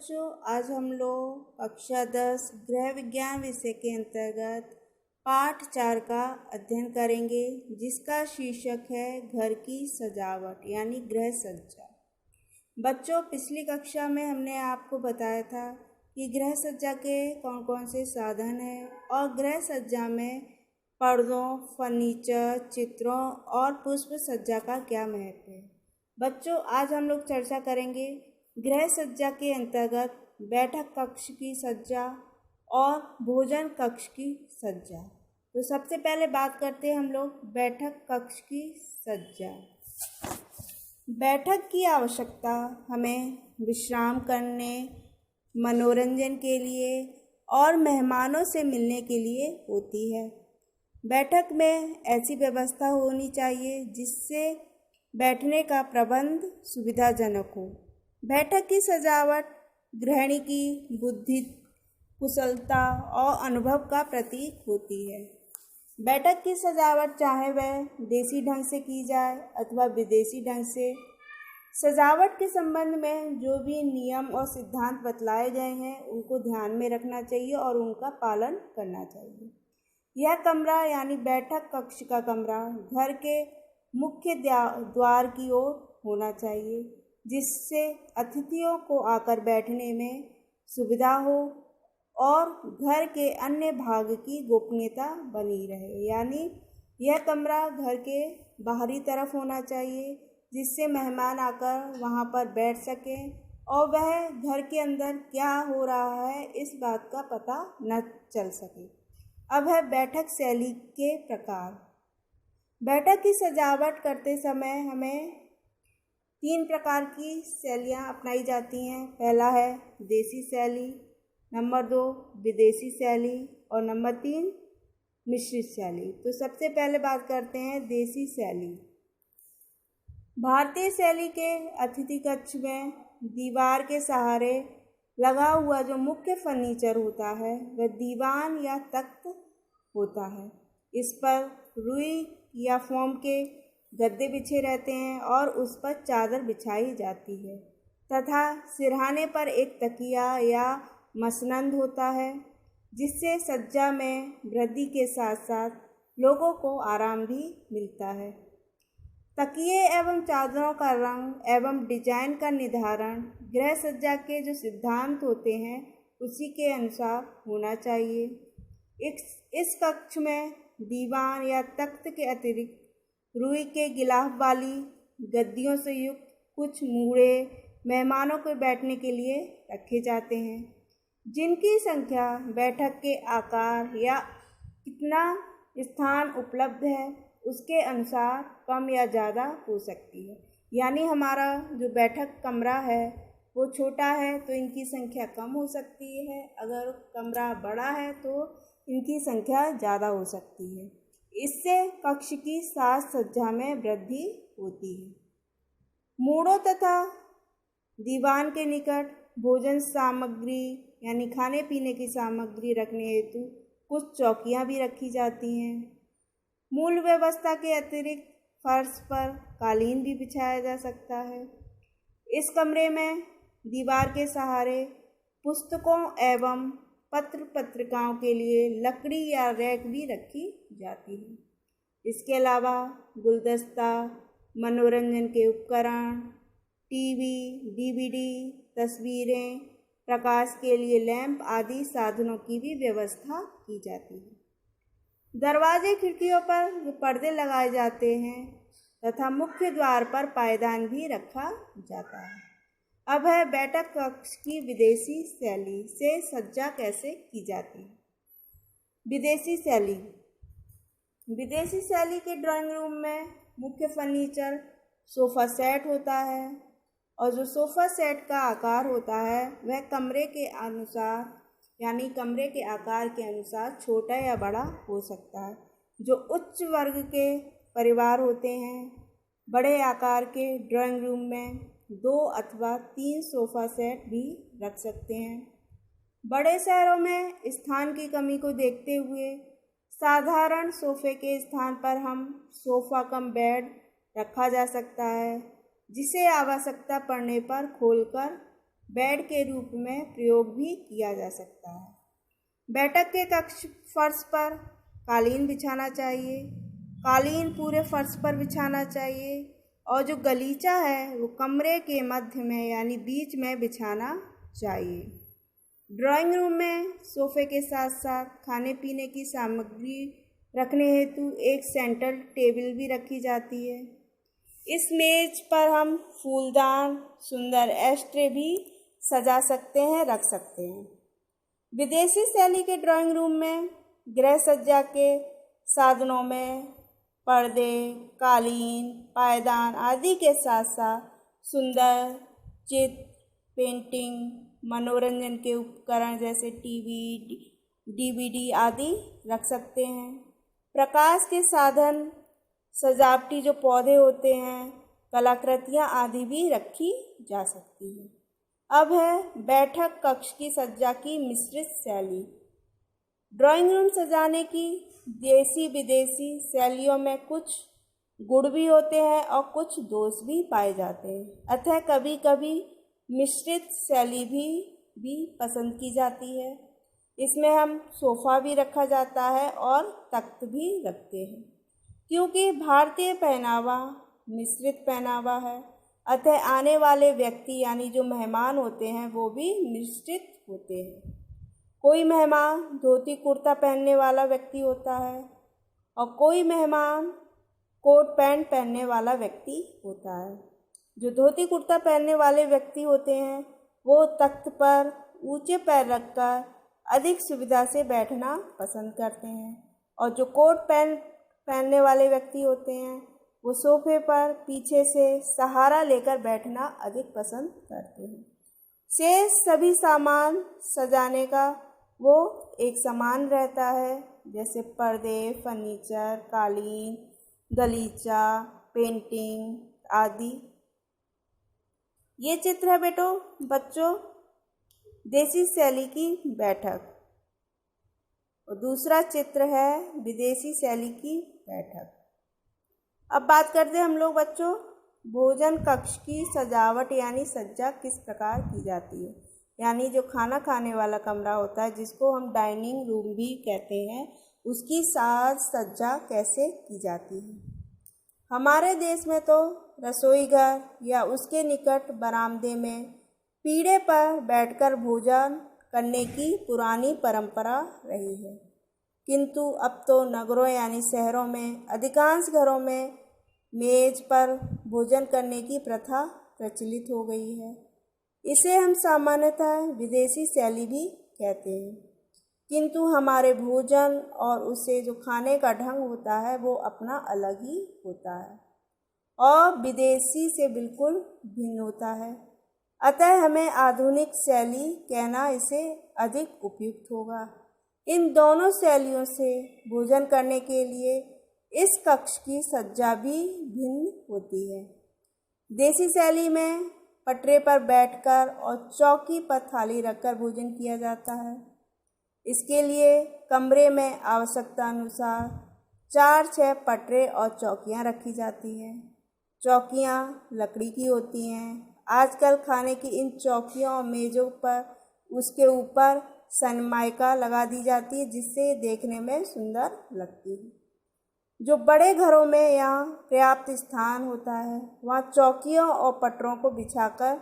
बच्चों, आज हम लोग कक्षा 10 गृह विज्ञान विषय के अंतर्गत पाठ 4 का अध्ययन करेंगे, जिसका शीर्षक है घर की सजावट यानी गृह सज्जा। बच्चों, पिछली कक्षा में हमने आपको बताया था कि गृह सज्जा के कौन कौन से साधन हैं और गृह सज्जा में पर्दों, फर्नीचर, चित्रों और पुष्प सज्जा का क्या महत्व है। बच्चों, आज हम लोग चर्चा करेंगे गृह सज्जा के अंतर्गत बैठक कक्ष की सज्जा और भोजन कक्ष की सज्जा। तो सबसे पहले बात करते हैं हम लोग बैठक कक्ष की सज्जा। बैठक की आवश्यकता हमें विश्राम करने, मनोरंजन के लिए और मेहमानों से मिलने के लिए होती है। बैठक में ऐसी व्यवस्था होनी चाहिए जिससे बैठने का प्रबंध सुविधाजनक हो। बैठक की सजावट गृहिणी की बुद्धि, कुशलता और अनुभव का प्रतीक होती है। बैठक की सजावट चाहे वह देसी ढंग से की जाए अथवा विदेशी ढंग से, सजावट के संबंध में जो भी नियम और सिद्धांत बतलाए गए हैं उनको ध्यान में रखना चाहिए और उनका पालन करना चाहिए। यह कमरा यानी बैठक कक्ष का कमरा घर के मुख्य द्वार की ओर होना चाहिए, जिससे अतिथियों को आकर बैठने में सुविधा हो और घर के अन्य भाग की गोपनीयता बनी रहे। यानी यह कमरा घर के बाहरी तरफ होना चाहिए, जिससे मेहमान आकर वहां पर बैठ सकें और वह घर के अंदर क्या हो रहा है इस बात का पता न चल सके। अब है बैठक शैली के प्रकार। बैठक की सजावट करते समय हमें 3 प्रकार की शैलियाँ अपनाई जाती हैं। पहला है देसी शैली, नंबर 2 विदेशी शैली और नंबर 3 मिश्रित शैली। तो सबसे पहले बात करते हैं देसी शैली। भारतीय शैली के अतिथि कक्ष में दीवार के सहारे लगा हुआ जो मुख्य फर्नीचर होता है वह दीवान या तख्त होता है। इस पर रुई या फोम के गद्दे बिछे रहते हैं और उस पर चादर बिछाई जाती है तथा सिरहाने पर एक तकिया या मसनद होता है, जिससे सज्जा में वृद्धि के साथ साथ लोगों को आराम भी मिलता है। तकिए एवं चादरों का रंग एवं डिजाइन का निर्धारण गृह सज्जा के जो सिद्धांत होते हैं उसी के अनुसार होना चाहिए। इस कक्ष में दीवान या तख्त के अतिरिक्त रुई के गिलाफ वाली गद्दियों से युक्त कुछ मूढ़े मेहमानों के बैठने के लिए रखे जाते हैं, जिनकी संख्या बैठक के आकार या कितना स्थान उपलब्ध है उसके अनुसार कम या ज़्यादा हो सकती है। यानी हमारा जो बैठक कमरा है वो छोटा है तो इनकी संख्या कम हो सकती है, अगर कमरा बड़ा है तो इनकी संख्या ज़्यादा हो सकती है। इससे कक्ष की साज सज्जा में वृद्धि होती है। मूढ़ों तथा दीवान के निकट भोजन सामग्री यानी खाने पीने की सामग्री रखने हेतु कुछ चौकियां भी रखी जाती हैं। मूल व्यवस्था के अतिरिक्त फर्श पर कालीन भी बिछाया जा सकता है। इस कमरे में दीवार के सहारे पुस्तकों एवं पत्र पत्रिकाओं के लिए लकड़ी या रैक भी रखी जाती है। इसके अलावा गुलदस्ता, मनोरंजन के उपकरण, टीवी, डीवीडी, तस्वीरें, प्रकाश के लिए लैंप आदि साधनों की भी व्यवस्था की जाती है। दरवाजे खिड़कियों पर जो पर्दे लगाए जाते हैं तथा मुख्य द्वार पर पायदान भी रखा जाता है। अब है बैठक कक्ष की विदेशी शैली से सज्जा कैसे की जाती है। विदेशी शैली। विदेशी शैली के ड्राइंग रूम में मुख्य फर्नीचर सोफ़ा सेट होता है और जो सोफ़ा सेट का आकार होता है वह कमरे के अनुसार यानी कमरे के आकार के अनुसार छोटा या बड़ा हो सकता है। जो उच्च वर्ग के परिवार होते हैं बड़े आकार के ड्राइंग रूम में 2 अथवा 3 सोफ़ा सेट भी रख सकते हैं। बड़े शहरों में स्थान की कमी को देखते हुए साधारण सोफ़े के स्थान पर हम सोफ़ा कम बेड रखा जा सकता है, जिसे आवश्यकता पड़ने पर खोलकर बेड के रूप में प्रयोग भी किया जा सकता है। बैठक के कक्ष फर्श पर कालीन बिछाना चाहिए। कालीन पूरे फर्श पर बिछाना चाहिए और जो गलीचा है वो कमरे के मध्य में यानी बीच में बिछाना चाहिए। ड्राइंग रूम में सोफे के साथ साथ खाने पीने की सामग्री रखने हेतु एक सेंटर टेबल भी रखी जाती है। इस मेज पर हम फूलदान, सुंदर एस्ट्रे भी सजा सकते हैं, रख सकते हैं। विदेशी शैली के ड्राइंग रूम में गृह सज्जा के साधनों में पर्दे, कालीन, पायदान आदि के साथ साथ सुंदर चित्र, पेंटिंग, मनोरंजन के उपकरण जैसे टीवी, डीवीडी आदि रख सकते हैं। प्रकाश के साधन, सजावटी जो पौधे होते हैं, कलाकृतियाँ आदि भी रखी जा सकती हैं। अब है बैठक कक्ष की सज्जा की मिश्रित शैली। ड्राइंग रूम सजाने की देसी विदेशी शैलियों में कुछ गुण भी होते हैं और कुछ दोष भी पाए जाते हैं। अतः कभी कभी मिश्रित शैली भी पसंद की जाती है। इसमें हम सोफ़ा भी रखा जाता है और तख्त भी रखते हैं, क्योंकि भारतीय पहनावा मिश्रित पहनावा है। अतः आने वाले व्यक्ति यानी जो मेहमान होते हैं वो भी मिश्रित होते हैं। कोई मेहमान धोती कुर्ता पहनने वाला व्यक्ति होता है और कोई मेहमान कोट पैंट पहनने वाला व्यक्ति होता है। जो धोती कुर्ता पहनने वाले व्यक्ति होते हैं वो तख्त पर ऊंचे पैर रखकर अधिक सुविधा से बैठना पसंद करते हैं और जो कोट पैंट पहनने वाले व्यक्ति होते हैं वो सोफे पर पीछे से सहारा लेकर बैठना अधिक पसंद करते हैं। शेष सभी सामान सजाने का वो एक समान रहता है, जैसे पर्दे, फर्नीचर, कालीन, गलीचा, पेंटिंग आदि। ये चित्र है बच्चों देसी शैली की बैठक और दूसरा चित्र है विदेशी शैली की बैठक। अब बात करते हैं हम लोग बच्चों भोजन कक्ष की सजावट यानी सज्जा किस प्रकार की जाती है। यानी जो खाना खाने वाला कमरा होता है जिसको हम डाइनिंग रूम भी कहते हैं, उसकी साज सज्जा कैसे की जाती है। हमारे देश में तो रसोई घर या उसके निकट बरामदे में पीढ़े पर बैठकर भोजन करने की पुरानी परंपरा रही है, किंतु अब तो नगरों यानी शहरों में अधिकांश घरों में मेज पर भोजन करने की प्रथा प्रचलित हो गई है। इसे हम सामान्यतः विदेशी शैली भी कहते हैं, किंतु हमारे भोजन और उसे जो खाने का ढंग होता है वो अपना अलग ही होता है और विदेशी से बिल्कुल भिन्न होता है। अतः हमें आधुनिक शैली कहना इसे अधिक उपयुक्त होगा। इन दोनों शैलियों से भोजन करने के लिए इस कक्ष की सज्जा भी भिन्न होती है। देसी शैली में पटरे पर बैठकर और चौकी पर थाली रखकर भोजन किया जाता है। इसके लिए कमरे में आवश्यकता अनुसार 4-6 पटरे और चौकियां रखी जाती हैं। चौकियां लकड़ी की होती हैं। आजकल खाने की इन चौकियों और मेज़ों पर उसके ऊपर सनमाइका लगा दी जाती है, जिससे देखने में सुंदर लगती है। जो बड़े घरों में यहाँ पर्याप्त स्थान होता है वहाँ चौकियों और पटरों को बिछाकर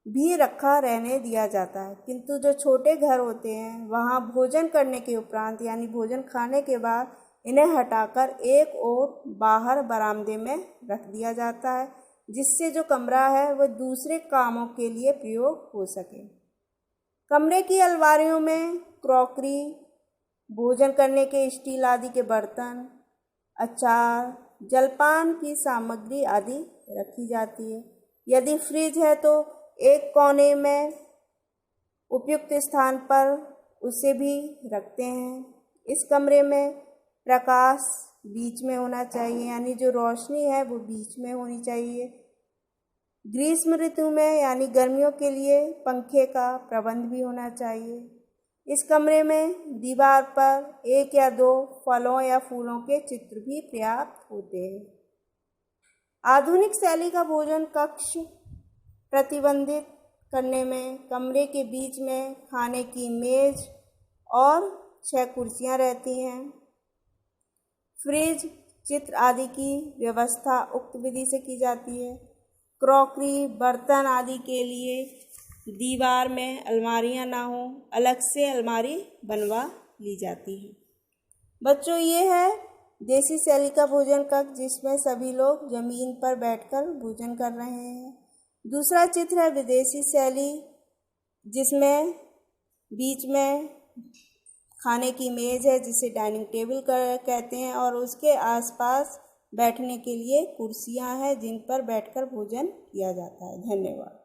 भी रखा रहने दिया जाता है, किंतु जो छोटे घर होते हैं वहाँ भोजन करने के उपरांत यानी भोजन खाने के बाद इन्हें हटाकर एक और बाहर बरामदे में रख दिया जाता है, जिससे जो कमरा है वह दूसरे कामों के लिए प्रयोग हो सके। कमरे की अलमारियों में क्रॉकरी, भोजन करने के स्टील आदि के बर्तन, अचार, जलपान की सामग्री आदि रखी जाती है। यदि फ्रिज है तो एक कोने में उपयुक्त स्थान पर उसे भी रखते हैं। इस कमरे में प्रकाश बीच में होना चाहिए, यानी जो रोशनी है वो बीच में होनी चाहिए। ग्रीष्म ऋतु में यानी गर्मियों के लिए पंखे का प्रबंध भी होना चाहिए। इस कमरे में दीवार पर 1 या 2 फलों या फूलों के चित्र भी पर्याप्त होते हैं। आधुनिक शैली का भोजन कक्ष प्रतिबंधित करने में कमरे के बीच में खाने की मेज और 6 कुर्सियाँ रहती हैं। फ्रिज, चित्र आदि की व्यवस्था उक्त विधि से की जाती है। क्रॉकरी, बर्तन आदि के लिए दीवार में अलमारियां ना हो, अलग से अलमारी बनवा ली जाती है। बच्चों, ये है देसी शैली का भोजन कक्ष, जिसमें सभी लोग जमीन पर बैठकर भोजन कर रहे हैं। दूसरा चित्र है विदेशी शैली, जिसमें बीच में खाने की मेज है, जिसे डाइनिंग टेबल कहते हैं, और उसके आसपास बैठने के लिए कुर्सियां हैं, जिन पर बैठकर भोजन किया जाता है। धन्यवाद।